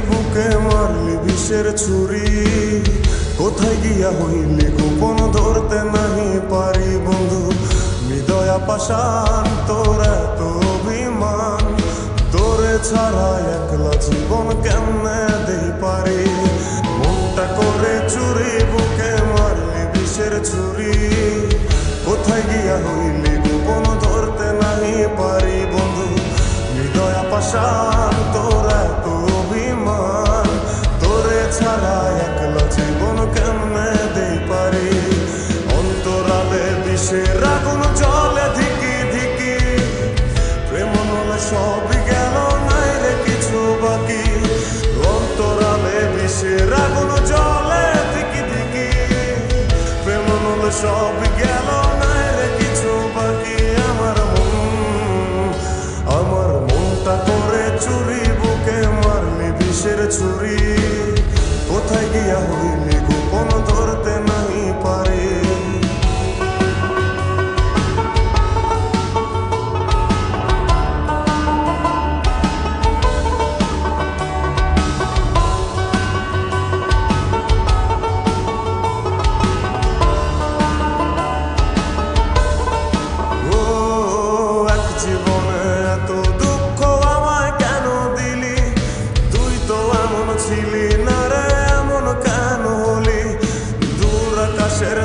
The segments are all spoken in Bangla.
বুকে মারলি বিষের ছুরি, কোথায় গিয়া হইলি গোপন ধরতে নাহি পারি বন্ধু। হৃদয়া পাষাণ তোর এত অভিমান, তোরে ছাড়া একলা জীবন কেমনে দেই পারি। মনটা করে চুরি বুকে মারলি বিষের ছুরি, কোথায় গিয়া হইলি গোপন ধরতে নাহি পারি বন্ধু। হৃদয়া পাষাণ তোর এত অভিমান, তোরে ছাড়া একলা জীবন কেমনে দেই পারি। অন্তরালে বিষের আগুন জ্বলে ধিকি ধিকি, প্রেম নলে সবই গেল নাই রে কিছু বাকি। অন্তরালে বিষের আগুন জ্বলে ধিকি ধিকি, প্রেম নলে সবই গেল নাই রে কিছু বাকি। আমার মনটা করে চুরি বুকে মারলি বিষের ছুরি, কোথায় গিয়া হইলি গোপন ধরতে নাহি পারি।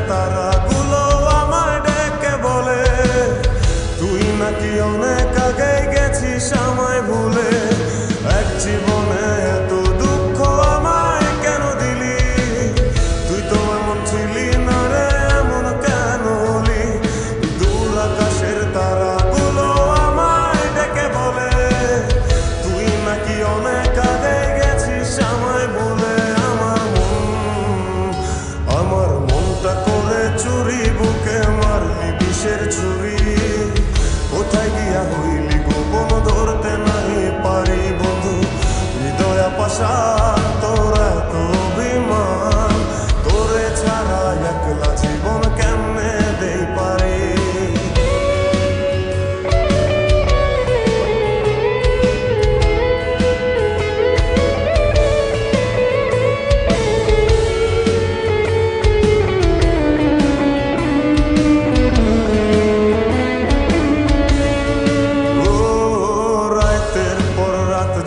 তারাগুলো আমায় ডেকে বলে, তুই নাকি অনেক আগে গেছিস আমায় ভুলে। এক জীবনে এত দুঃখ আমায় কেন দিলি, তুই তো এমন ছিলি না রে এমন কেন হলি। দূর আকাশের তারাগুলো আমায় ডেকে বলে, তুই নাকি অনেক আগে গেছিস আমায় ভুলে। আমার মনটা করে চুরি বুকে মারলি বিষের ছুরি, কোথায় গিয়া হইলি গোপন ধরতে নাহি পারি বন্ধু। হৃদয়া পাষাণ তোর এত অভিমান, তোরে ছাড়া একলা জীবন কেমনে দেই পারি।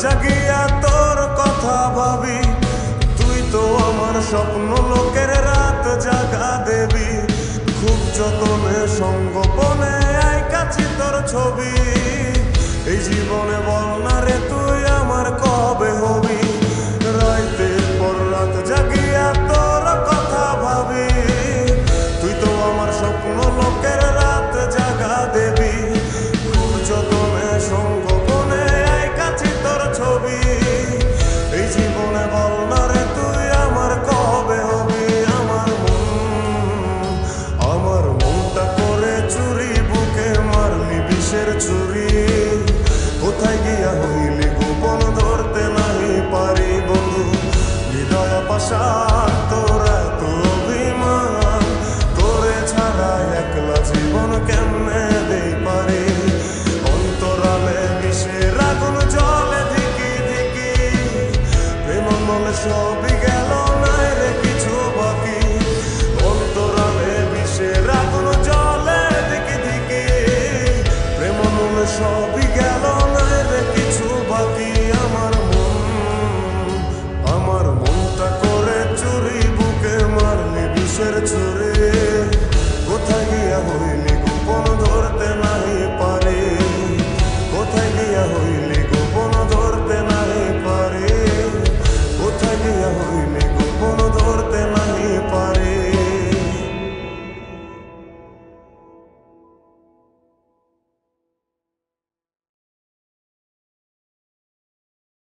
জাগিয়া তোর কথা ভাবি, তুই তো আমার স্বপ্ন লোকের রাত জাগা দেবী। খুব যতনে সঙ্গোপনে আইকাছি তোর ছবি, এই জীবনে বল না রে তুই আমার কবে হবি। রাতের পর রাত জাগিয়া তোর কথা ভাবি, তুই তো আমার স্বপ্ন লোকের রাত জাগা দেবী। খুব যতনে সঙ্গোপনে আইকাছি তোর ছবি, এই জীবনে বল না রে তুই আমার কবে হবি। আমার মনটা করে চুরি বুকে মারলি বিষের ছুরি, কোথায় গিয়া হইলি গোপন ধরতে নাহি পারি বন্ধু। হৃদয়া পাষাণ তোর এত অভিমান, তোরে ছাড়া একলা জীবন কেমনে দেই পারি। অন্তরালে বিষের আগুন জ্বলে ধিকি ধিকি, প্রেম নলে সব